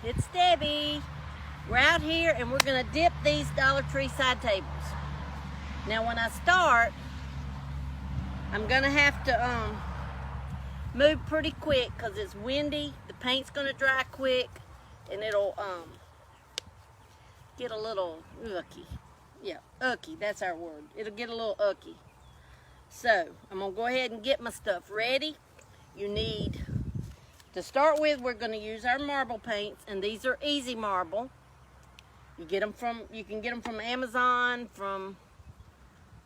It's Debbie. We're out here and we're gonna dip these Dollar Tree side tables. Now when I start, I'm gonna have to move pretty quick because it's windy. The paint's gonna dry quick and it'll get a little ucky. Yeah, ucky, that's our word. It'll get a little ucky. So I'm gonna go ahead and get my stuff ready. You need, to start with, we're gonna use our marble paints, and these are easy marble. You can get them from Amazon, from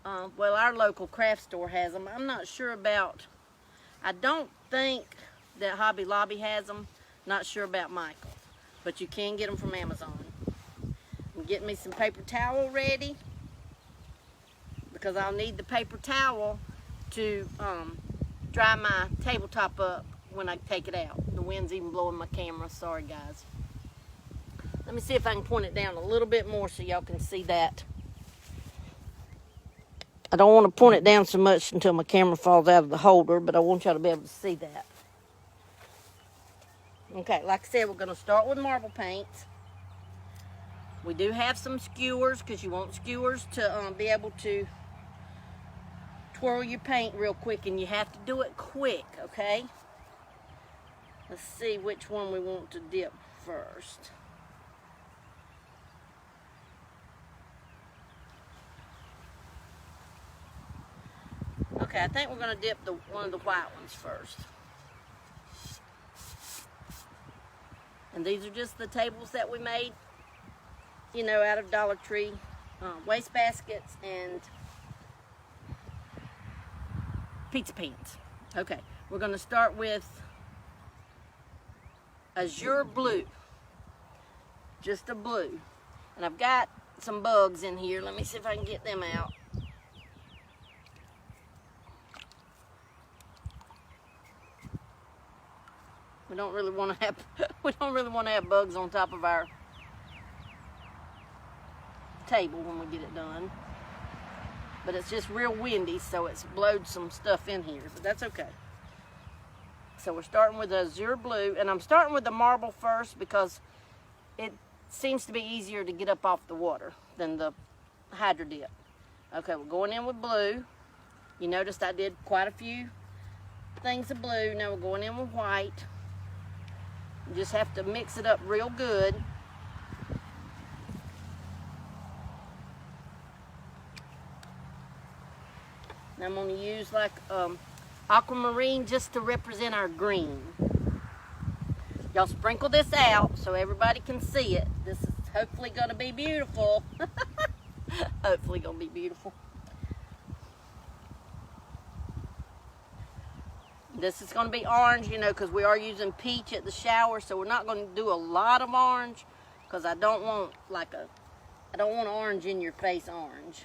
well, our local craft store has them. I'm not sure about, I don't think that Hobby Lobby has them. Not sure about Michael, but you can get them from Amazon. I'm getting me some paper towel ready because I'll need the paper towel to dry my tabletop up when I take it out. The wind's even blowing my camera. Sorry, guys. Let me see if I can point it down a little bit more so y'all can see that. I don't want to point it down so much until my camera falls out of the holder, but I want y'all to be able to see that. Okay, like I said, we're going to start with marble paints. We do have some skewers because you want skewers to be able to twirl your paint real quick, and you have to do it quick, okay? Let's see which one we want to dip first. Okay, I think we're going to dip one of the white ones first. And these are just the tables that we made, you know, out of Dollar Tree waste baskets and pizza pans. Okay, we're going to start with azure blue, just a blue. And I've got some bugs in here. Let me see if I can get them out. We don't really want to have bugs on top of our table when we get it done. But it's just real windy, so it's blowed some stuff in here, but that's okay. So we're starting with the azure blue, and I'm starting with the marble first because it seems to be easier to get up off the water than the Hydrodip. Okay, we're going in with blue. You noticed I did quite a few things of blue. Now we're going in with white. You just have to mix it up real good. Now I'm going to use like aquamarine just to represent our green. Y'all sprinkle this out so everybody can see it. This is hopefully going to be beautiful. Hopefully going to be beautiful. This is going to be orange, you know, because we are using peach at the shower, so we're not going to do a lot of orange because I don't want orange in your face orange.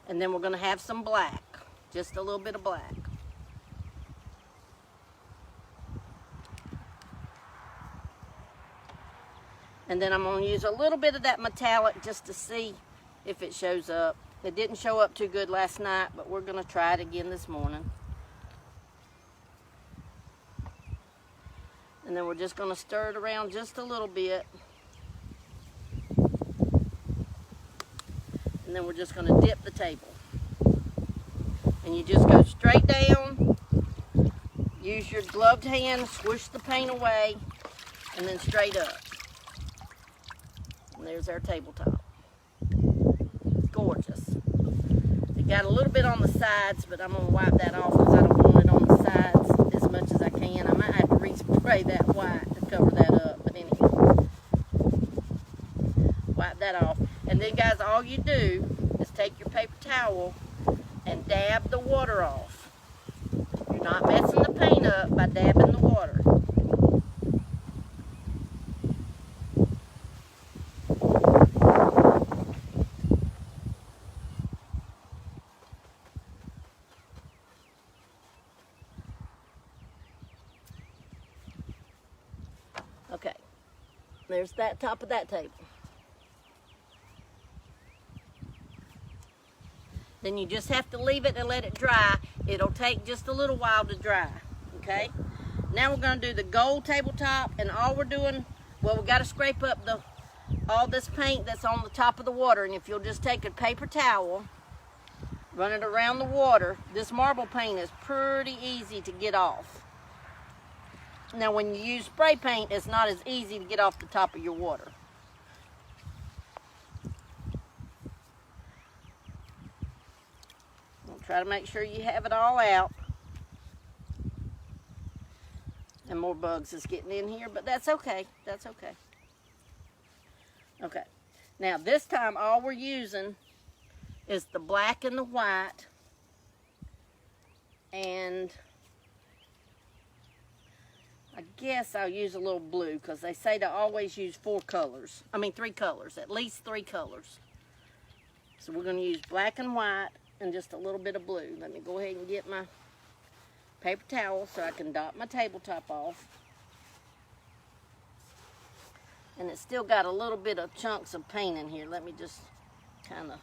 And then we're going to have some black, just a little bit of black. And then I'm going to use a little bit of that metallic just to see if it shows up. It didn't show up too good last night, but we're going to try it again this morning. And then we're just going to stir it around just a little bit. And then we're just going to dip the table. And you just go straight down. Use your gloved hand, swish the paint away, and then straight up. And there's our tabletop. Gorgeous. It got a little bit on the sides, but I'm going to wipe that off because I don't want it on the sides as much as I can. I might have to respray that white to cover that up, but anyway. Wipe that off. And then, guys, all you do is take your paper towel and dab the water off. You're not messing the paint up by dabbing the water. Okay, there's that top of that table. Then you just have to leave it and let it dry. It'll take just a little while to dry, okay? Now we're going to do the gold tabletop, and all we're doing Well, we got to scrape up all this paint that's on the top of the water, and if you'll just take a paper towel, run it around the water, this marble paint is pretty easy to get off. Now, when you use spray paint, it's not as easy to get off the top of your water. Try to make sure you have it all out. And more bugs is getting in here, but that's okay. That's okay. Okay. Now, this time, all we're using is the black and the white. And I guess I'll use a little blue, because they say to always use 3 colors, at least 3 colors. So we're going to use black and white and just a little bit of blue. Let me go ahead and get my paper towel so I can dot my tabletop off. And it's still got a little bit of chunks of paint in here. Let me just kind of,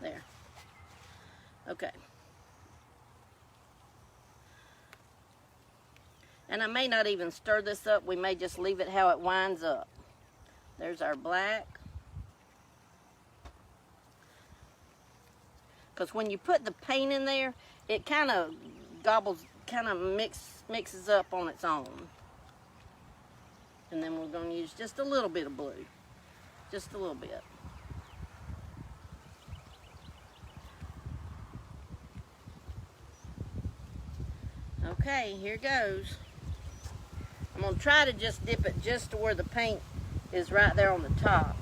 there. Okay. And I may not even stir this up. We may just leave it how it winds up. There's our black. Because when you put the paint in there, it kind of mixes up on its own. And then we're going to use just a little bit of blue. Just a little bit. Okay, here goes. I'm going to try to just dip it just to where the paint is right there on the top.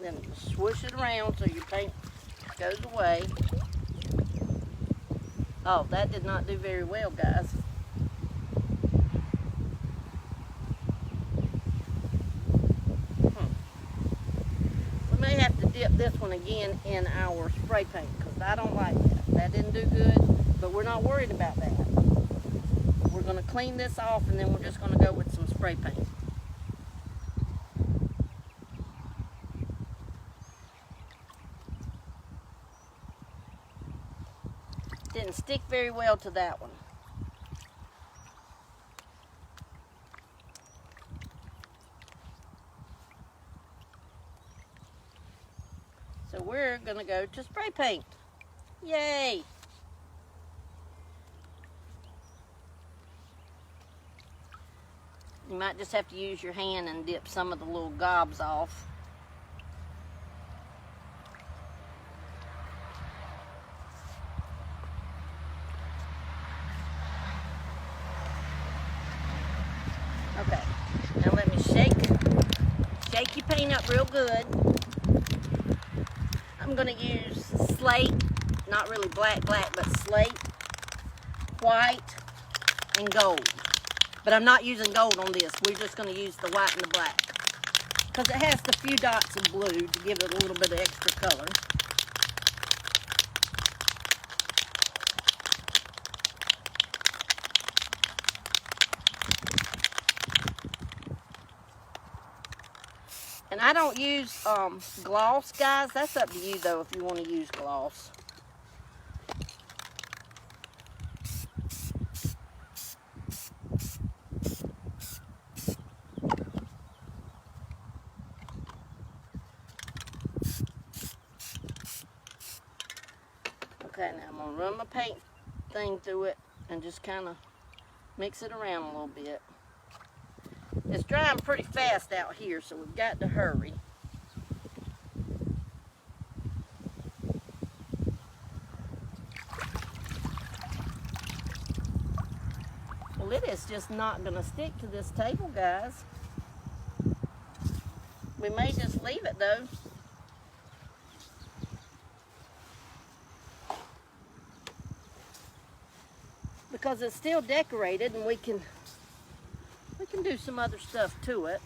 Then swoosh it around so your paint goes away. Oh, that did not do very well, guys. We may have to dip this one again in our spray paint, because I don't like that. That didn't do good, but we're not worried about that. We're going to clean this off, and then we're just going to go with some spray paint. Didn't stick very well to that one. So we're going to go to spray paint. Yay! You might just have to use your hand and dip some of the little gobs off. Okay, now let me shake your paint up real good. I'm going to use slate, not really black, but slate, white, and gold. But I'm not using gold on this. We're just going to use the white and the black, because it has the few dots of blue to give it a little bit of extra color. And I don't use gloss, guys. That's up to you, though, if you want to use gloss. Okay, now I'm going to run my paint thing through it and just kind of mix it around a little bit. It's drying pretty fast out here, so we've got to hurry. Well, it is just not going to stick to this table, guys. We may just leave it, though. Because it's still decorated, and we can do some other stuff to it.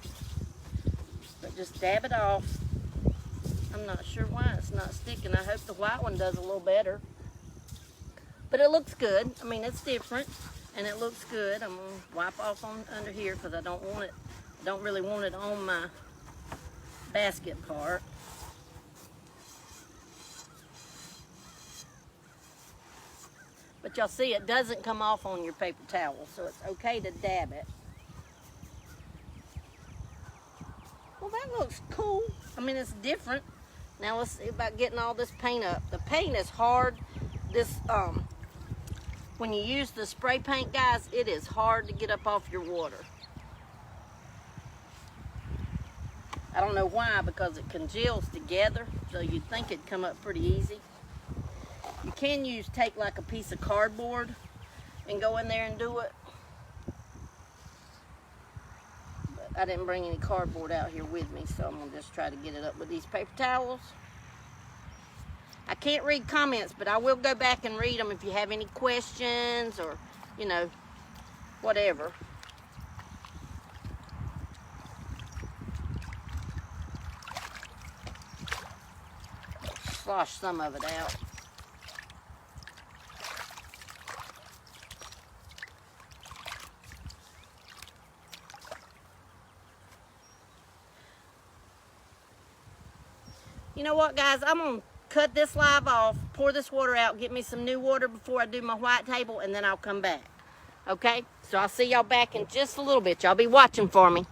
But just dab it off. I'm not sure why it's not sticking. I hope the white one does a little better. But it looks good. I mean, it's different, and it looks good. I'm going to wipe off on under here because I don't really want it on my basket part. But y'all see it doesn't come off on your paper towel, so it's okay to dab it. Well, that looks cool. I mean, it's different. Now let's see about getting all this paint up. The paint is hard. This, when you use the spray paint, guys, it is hard to get up off your water. I don't know why, because it congeals together, so you'd think it'd come up pretty easy. You can take like a piece of cardboard and go in there and do it. But I didn't bring any cardboard out here with me, so I'm gonna just try to get it up with these paper towels. I can't read comments, but I will go back and read them if you have any questions or, you know, whatever. Slosh some of it out. You know what, guys? I'm going to cut this live off, pour this water out, get me some new water before I do my white table, and then I'll come back. Okay? So I'll see y'all back in just a little bit. Y'all be watching for me.